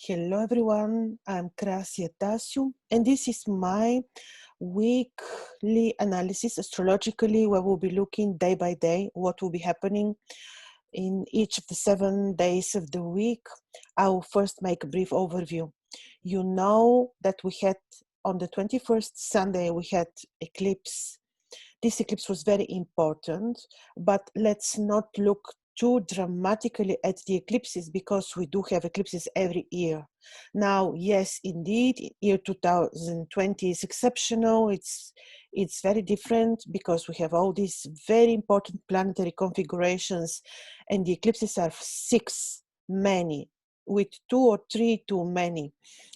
Hello everyone, I'm Krasi, and this is my weekly analysis astrologically, where we'll be looking day by day what will be happening in each of the 7 days of the week. I will first make a brief overview. You know that we had on the 21st Sunday, we had eclipse. This eclipse was very important, but let's not look too dramatically at the eclipses because we do have eclipses every year. Now, yes, indeed, year 2020 is exceptional. It's very different because we have all these very important planetary configurations, and the eclipses are 6, many, with 2 or 3 too many,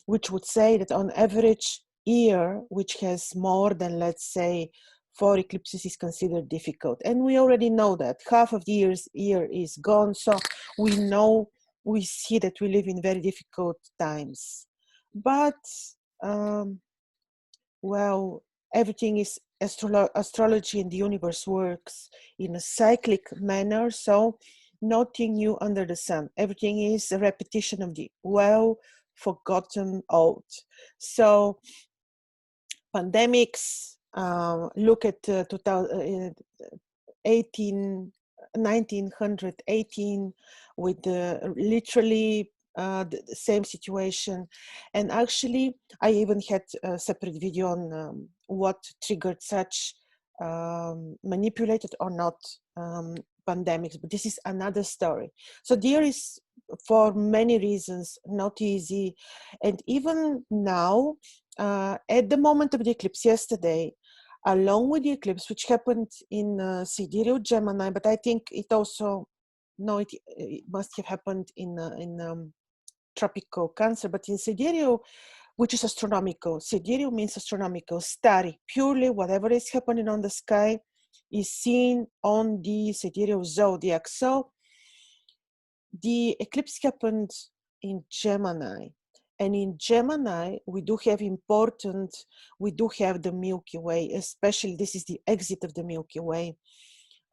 which would say that on average year, which has more than, let's say, 4 eclipses is considered difficult. And we already know that half of the year is gone. So we see that we live in very difficult times. But, well, everything is astrology, and the universe works in a cyclic manner. So nothing new under the sun. Everything is a repetition of the well-forgotten old. So pandemics, look at 1918 with literally the same situation. And actually, I even had a separate video on what triggered such manipulated or not pandemics, but this is another story. So there is, for many reasons, not easy. And even now, at the moment of the eclipse yesterday, along with the eclipse, which happened in sidereal Gemini, but I think it also, no, it must have happened in tropical Cancer, but in sidereal, which is astronomical. Sidereal means astronomical, starry, purely whatever is happening on the sky is seen on the sidereal zodiac. So the eclipse happened in Gemini. And in Gemini, we do have the Milky Way, especially this is the exit of the Milky Way.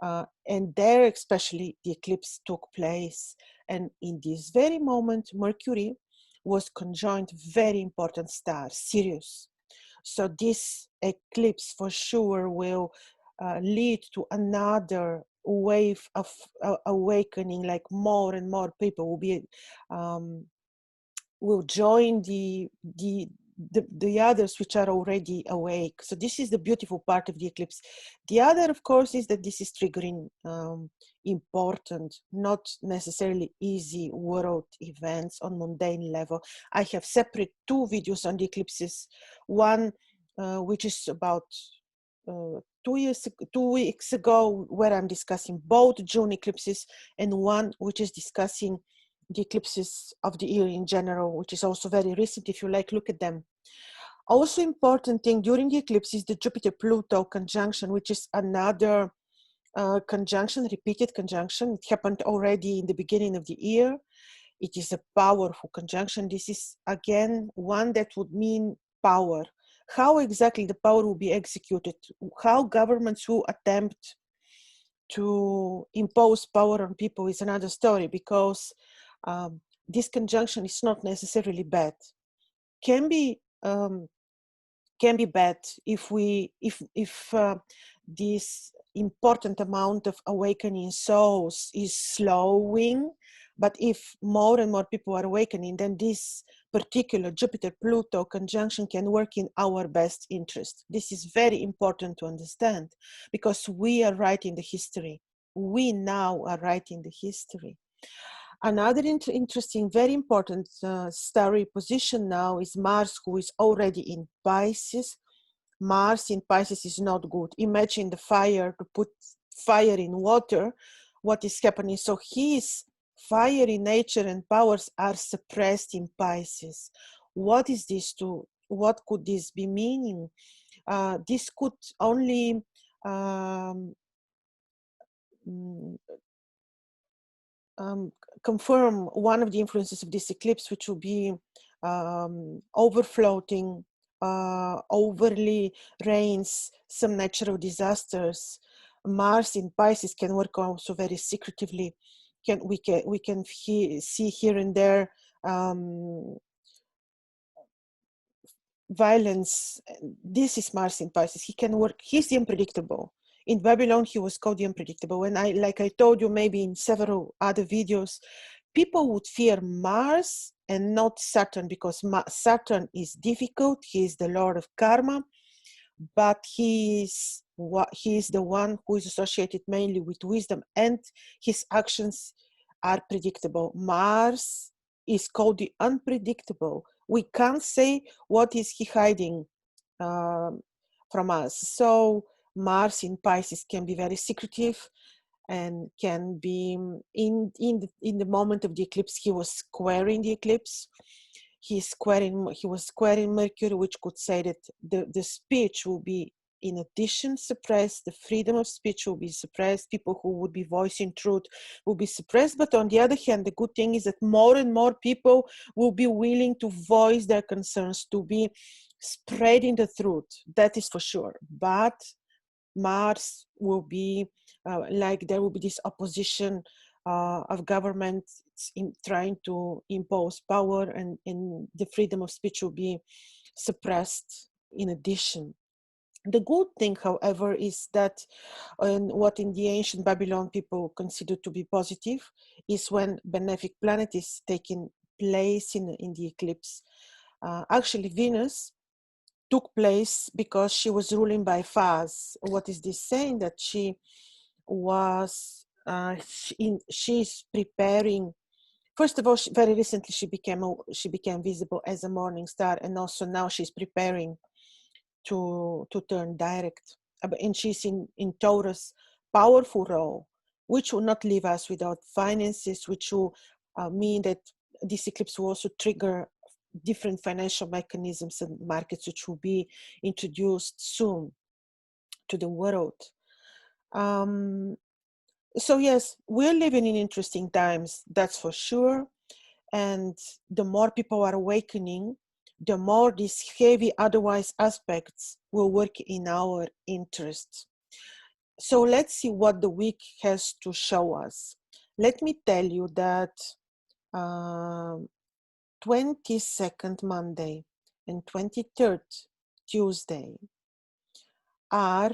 And there especially the eclipse took place. And in this very moment, Mercury was conjoined very important star, Sirius. So this eclipse for sure will lead to another wave of awakening, like more and more people will join the others which are already awake. So this is the beautiful part of the eclipse. The other, of course, is that this is triggering important, not necessarily easy world events on mundane level. I have separate 2 videos on the eclipses. One which is about 2 weeks ago, where I'm discussing both June eclipses, and one which is discussing the eclipses of the year in general, which is also very recent. If you like, look at them. Also important thing during the eclipse is the Jupiter-Pluto conjunction, which is another conjunction, repeated conjunction. It happened already in the beginning of the year. It is a powerful conjunction. This is, again, one that would mean power. How exactly the power will be executed, how governments will attempt to impose power on people is another story, because this conjunction is not necessarily bad. Can be bad if this important amount of awakening souls is slowing. But if more and more people are awakening, then this particular Jupiter-Pluto conjunction can work in our best interest. This is very important to understand, because we are writing the history. We now are writing the history. Another interesting, very important starry position now is Mars, who is already in Pisces. Mars in Pisces is not good. Imagine the fire, to put fire in water, what is happening. So his fiery nature and powers are suppressed in Pisces. What is this to? What could this be meaning? This could only confirm one of the influences of this eclipse, which will be overfloating, overly rains, some natural disasters. Mars in Pisces can work also very secretively. We can see here and there violence. This is Mars in Pisces. He can work. He's the unpredictable. In Babylon, he was called the unpredictable. And like I told you, maybe in several other videos, people would fear Mars and not Saturn, because Saturn is difficult. He is the Lord of Karma, but he is the one who is associated mainly with wisdom, and his actions are predictable. Mars is called the unpredictable. We can't say what is he hiding from us. So Mars in Pisces can be very secretive, and can be in the moment of the eclipse. He was squaring the eclipse. He was squaring Mercury, which could say that the speech will be in addition suppressed, the freedom of speech will be suppressed, people who would be voicing truth will be suppressed. But on the other hand, the good thing is that more and more people will be willing to voice their concerns, to be spreading the truth. That is for sure. But Mars will be like there will be this opposition of government trying to impose power, and the freedom of speech will be suppressed in addition. The good thing, however, is that what in the ancient Babylon people consider to be positive is when benefic planet is taking place in the eclipse. Actually, Venus took place because she was ruling by phase. What is this saying? That she was she's preparing. First of all, very recently she became visible as a morning star, and also now she's preparing to turn direct. And she's in Taurus, powerful role, which will not leave us without finances, which will mean that this eclipse will also trigger different financial mechanisms and markets, which will be introduced soon to the world. So yes, we're living in interesting times, that's for sure. And the more people are awakening, the more these heavy otherwise aspects will work in our interest. So let's see what the week has to show us. Let me tell you that 22nd Monday and 23rd Tuesday are,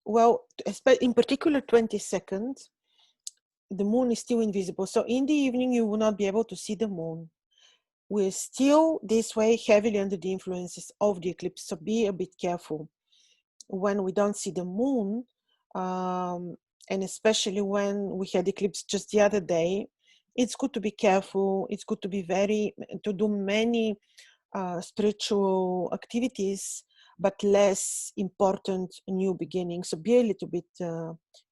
well, in particular 22nd, the moon is still invisible. So in the evening, you will not be able to see the moon. We're still this way heavily under the influences of the eclipse. So be a bit careful when we don't see the moon, and especially when we had eclipse just the other day. It's good to be careful. It's good to do many spiritual activities, but less important new beginnings. So be a little bit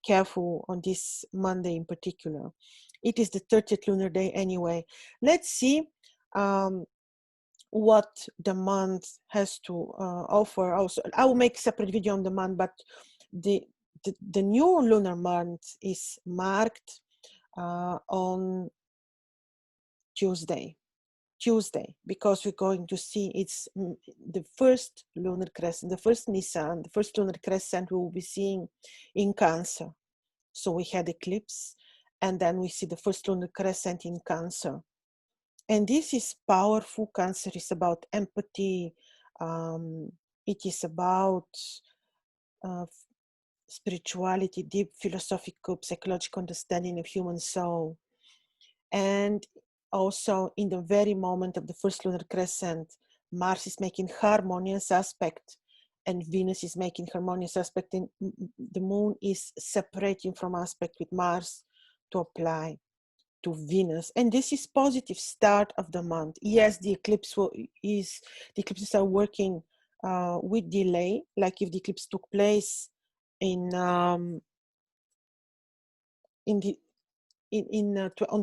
careful on this Monday in particular. It is the 30th lunar day anyway. Let's see what the month has to offer. Also, I will make a separate video on the month, but the new lunar month is marked on Tuesday, because we're going to see it's the first lunar crescent, the first Nisan, the first lunar crescent we will be seeing in Cancer. So we had eclipse, and then we see the first lunar crescent in Cancer. And this is powerful. Cancer is about empathy. It is about spirituality, deep philosophical, psychological understanding of human soul. And also in the very moment of the first lunar crescent, Mars is making harmonious aspect and Venus is making harmonious aspect, and the moon is separating from aspect with Mars to apply to Venus. And this is positive start of the month. Yes, the eclipses are working with delay, like if the eclipse took place on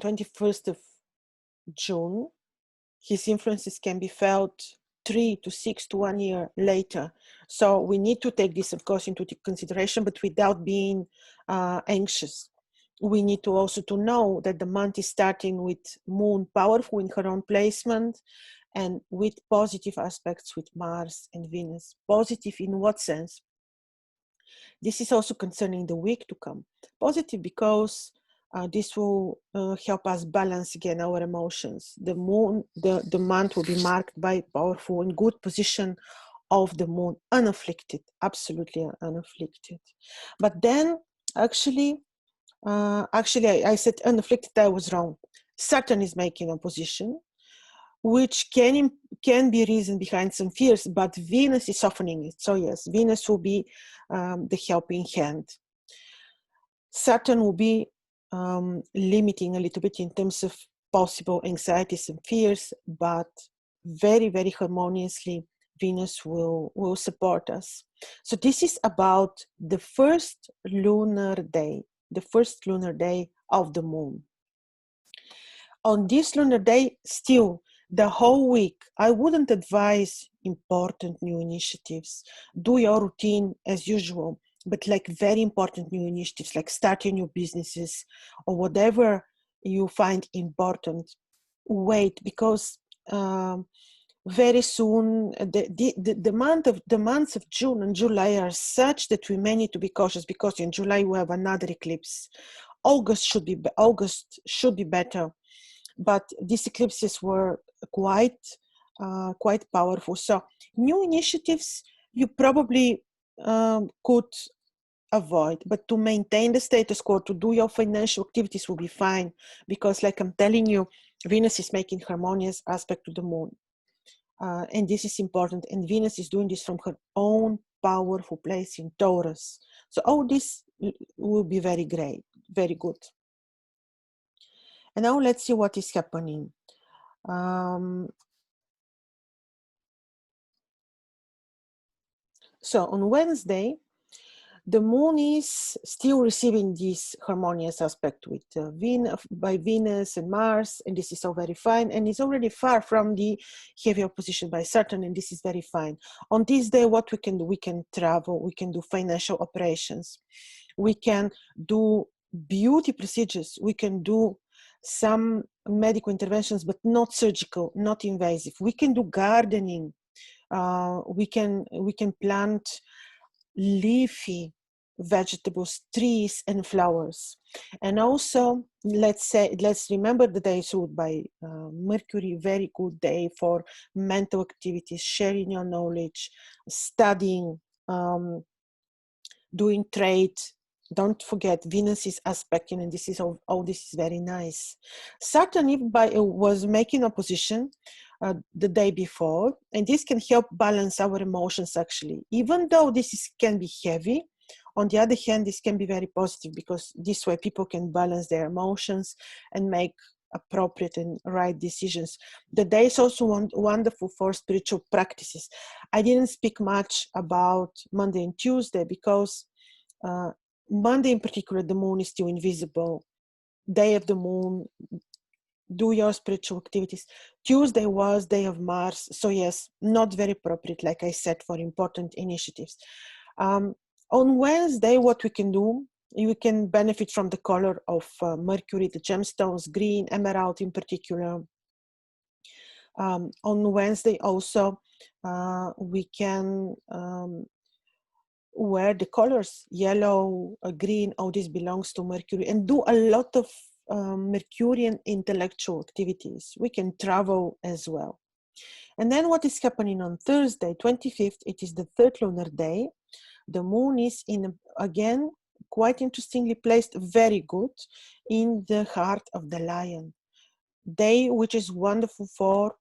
21st of June, his influences can be felt 3 to 6 to 1 year later. So we need to take this, of course, into consideration, but without being anxious. We need to also to know that the month is starting with moon powerful in her own placement and with positive aspects with Mars and Venus. Positive in what sense? This is also concerning the week to come. Positive because This will help us balance again our emotions. The moon, the month will be marked by powerful and good position of the moon, unafflicted, absolutely unafflicted. But then actually, I said unafflicted, I was wrong. Saturn is making opposition, which can be reason behind some fears, but Venus is softening it. So yes, Venus will be the helping hand. Saturn will be limiting a little bit in terms of possible anxieties and fears, but very, very harmoniously, Venus will support us. So this is about the first lunar day of the moon. On this lunar day, still, the whole week, I wouldn't advise important new initiatives. Do your routine as usual, but like very important new initiatives, like starting new businesses or whatever you find important. Wait, because very soon the months of June and July are such that we may need to be cautious, because in July we have another eclipse. August should be better, but these eclipses were quite powerful. So new initiatives you probably could avoid, but to maintain the status quo, to do your financial activities will be fine, because like I'm telling you, Venus is making harmonious aspect to the moon, and this is important, and Venus is doing this from her own powerful place in Taurus. So all this will be very great, very good. And now let's see what is happening. So on Wednesday, the moon is still receiving this harmonious aspect with by Venus and Mars, and this is all very fine, and it's already far from the heavy opposition by Saturn, and this is very fine. On this day, what we can do? We can travel, we can do financial operations, we can do beauty procedures, we can do some medical interventions, but not surgical, not invasive. We can do gardening. We can plant leafy vegetables, trees, and flowers. And also, let's remember the day is ruled by Mercury. Very good day for mental activities, sharing your knowledge, studying, doing trade. Don't forget, Venus is aspecting, and this is all this is very nice. Saturn was making opposition the day before, and this can help balance our emotions actually. Even though can be heavy, on the other hand, this can be very positive, because this way people can balance their emotions and make appropriate and right decisions. The day is also wonderful for spiritual practices. I didn't speak much about Monday and Tuesday, because Monday in particular, the moon is still invisible. Day of the moon, do your spiritual activities. Tuesday was day of Mars, so yes, not very appropriate, like I said, for important initiatives. On Wednesday, what we can do, you can benefit from the color of Mercury, the gemstones, green, emerald in particular. On Wednesday also, we can wear the colors yellow, green, all this belongs to Mercury, and do a lot of Mercurian intellectual activities. We can travel as well. And then what is happening on Thursday, 25th, it is the third lunar day. The moon is again, quite interestingly placed, very good, in the heart of the lion. Day which is wonderful for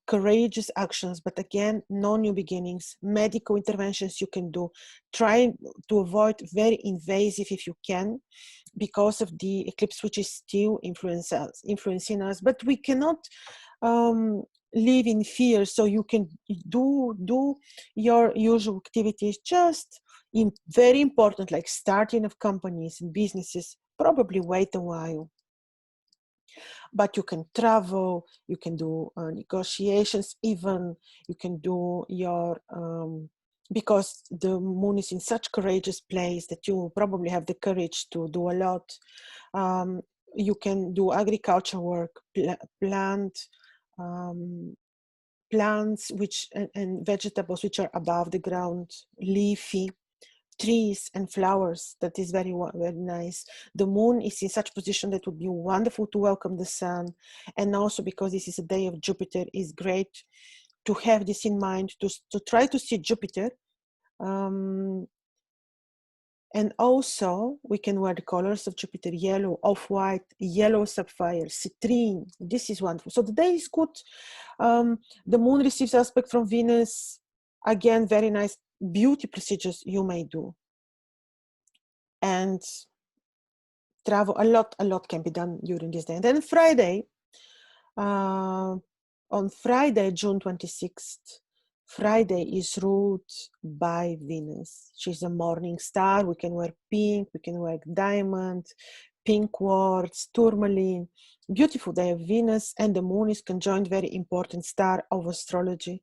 courageous actions, but again, no new beginnings, medical interventions you can do. Try to avoid very invasive if you can, because of the eclipse, which is still influencing us, but we cannot live in fear. So you can do your usual activities, just very important, like starting of companies and businesses, probably wait a while. But you can travel, you can do negotiations, even you can do your, because the moon is in such courageous place that you will probably have the courage to do a lot. You can do agriculture work, plant plants and vegetables which are above the ground, leafy, trees and flowers. That is very, very nice. The moon is in such position that would be wonderful to welcome the sun. And also because this is a day of Jupiter, is great to have this in mind, to try to see Jupiter. And also we can wear the colors of Jupiter: yellow, off-white, yellow sapphire, citrine. This is wonderful. So the day is good. The moon receives aspect from Venus. Again, very nice beauty procedures you may do. And travel, a lot can be done during this day. And then Friday, on Friday, June 26th, Friday is ruled by Venus. She's a morning star. We can wear pink, we can wear diamond, pink quartz, tourmaline. Beautiful day of Venus, and the moon is conjoined very important star of astrology,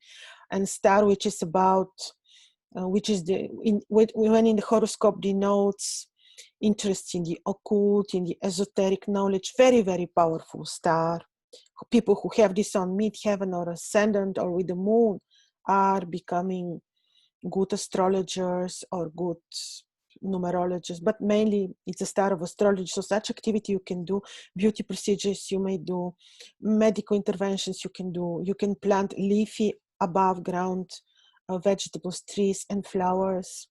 and star which is about, which is when in the horoscope denotes interest in the occult, in the esoteric knowledge. Very, very powerful star. People who have this on mid-heaven or ascendant or with the moon are becoming good astrologers or good numerologists, but mainly it's a star of astrology. So such activity you can do, beauty procedures you may do, medical interventions you can do. You can plant leafy above ground vegetables, trees and flowers,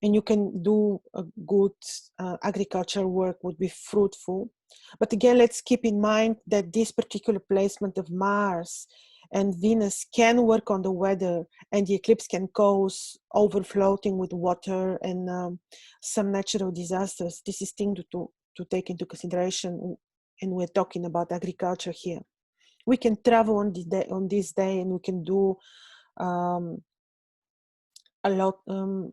and you can do a good agricultural work, would be fruitful. But again, let's keep in mind that this particular placement of Mars and Venus can work on the weather, and the eclipse can cause overflowing with water and some natural disasters. This is thing to take into consideration, and we're talking about agriculture here. We can travel on this day, and we can do a lot.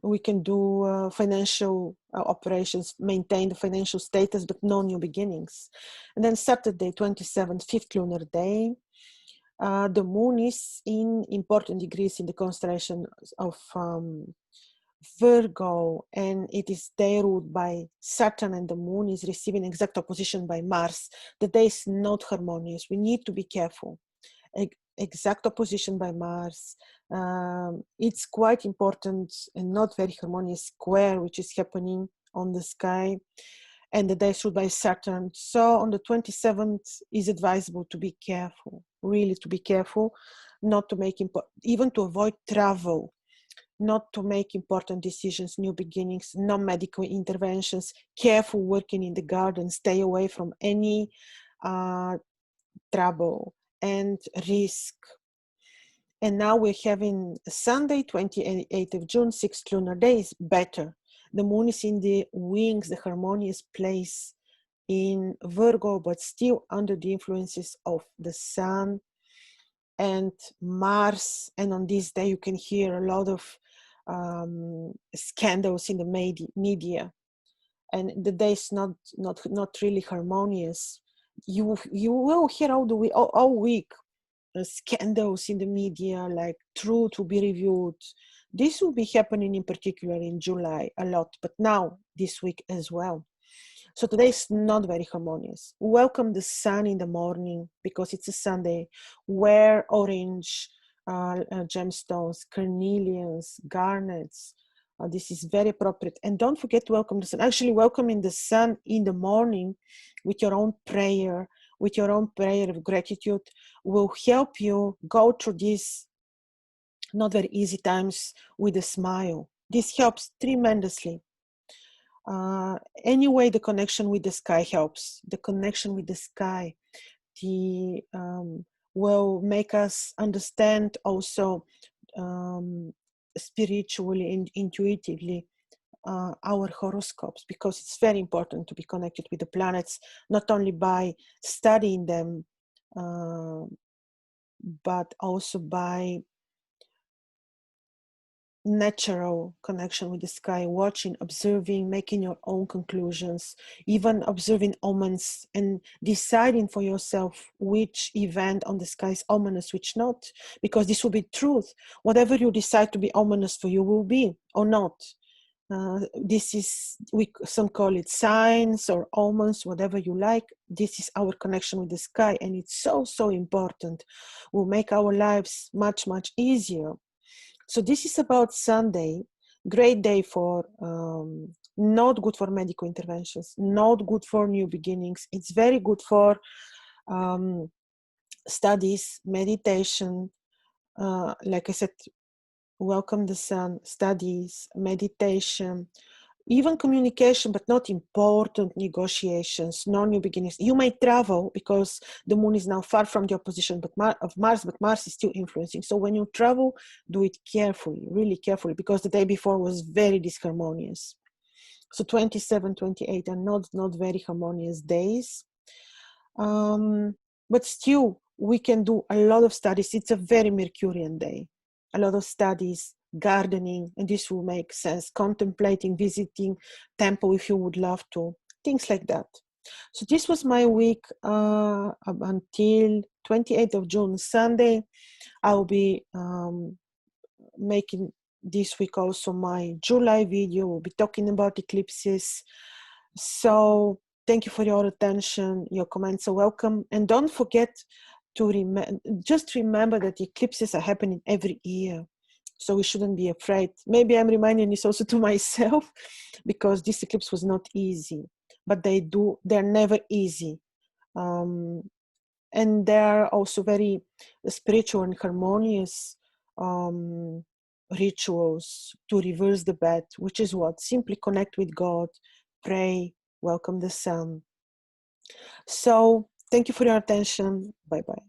We can do financial operations, maintain the financial status, but no new beginnings. And then Saturday, 27th, fifth lunar day, the moon is in important degrees in the constellation of Virgo, and it is there ruled by Saturn, and the moon is receiving exact opposition by Mars. The day is not harmonious. We need to be careful. Exact opposition by Mars. It's quite important and not very harmonious square which is happening on the sky, and the day is ruled by Saturn. So on the 27th is advisable to be careful, really to be careful, not to make even to avoid travel, not to make important decisions, new beginnings, no medical interventions, careful working in the garden, stay away from any trouble and risk. And now we're having Sunday, 28th of June, 6th lunar day is better. The moon is in the wings, the harmonious place in Virgo, but still under the influences of the sun and Mars. And on this day, you can hear a lot of scandals in the media. And the day is not really harmonious. You will hear all week scandals in the media, like truth will be revealed. This will be happening in particular in July a lot, but now this week as well. So today is not very harmonious. Welcome the sun in the morning because it's a Sunday. Wear orange gemstones, carnelians, garnets. This is very appropriate. And don't forget to welcome the sun. Actually, welcoming the sun in the morning with your own prayer, of gratitude, will help you go through these not very easy times with a smile. This helps tremendously. Anyway, the connection with the sky helps. The connection with the sky will make us understand also spiritually and intuitively our horoscopes, because it's very important to be connected with the planets, not only by studying them, but also by natural connection with the sky, watching, observing, making your own conclusions, even observing omens and deciding for yourself which event on the sky is ominous, which not, because this will be truth. Whatever you decide to be ominous for you will be or not. This is, some call it signs or omens, whatever you like. This is our connection with the sky, and it's so important. Will make our lives much easier. So this is about Sunday. Great day for not good for medical interventions, not good for new beginnings. It's very good for studies, meditation, like I said, welcome the sun, studies, meditation, even communication, but not important negotiations, no new beginnings. You may travel because the moon is now far from the opposition of Mars, but Mars is still influencing. So when you travel, do it carefully, really carefully, because the day before was very disharmonious. So 27, 28 are not very harmonious days. But still, we can do a lot of studies. It's a very Mercurian day. A lot of studies, gardening, and this will make sense. Contemplating, visiting temple if you would love to, things like that. So this was my week until 28th of June, Sunday. I'll be making this week also my July video. We'll be talking about eclipses. So thank you for your attention. Your comments are welcome. And don't forget to just remember that eclipses are happening every year. So we shouldn't be afraid. Maybe I'm reminding this also to myself because this eclipse was not easy, but they're never easy. And they're also very spiritual and harmonious rituals to reverse the bad, which is what? Simply connect with God, pray, welcome the sun. So thank you for your attention. Bye-bye.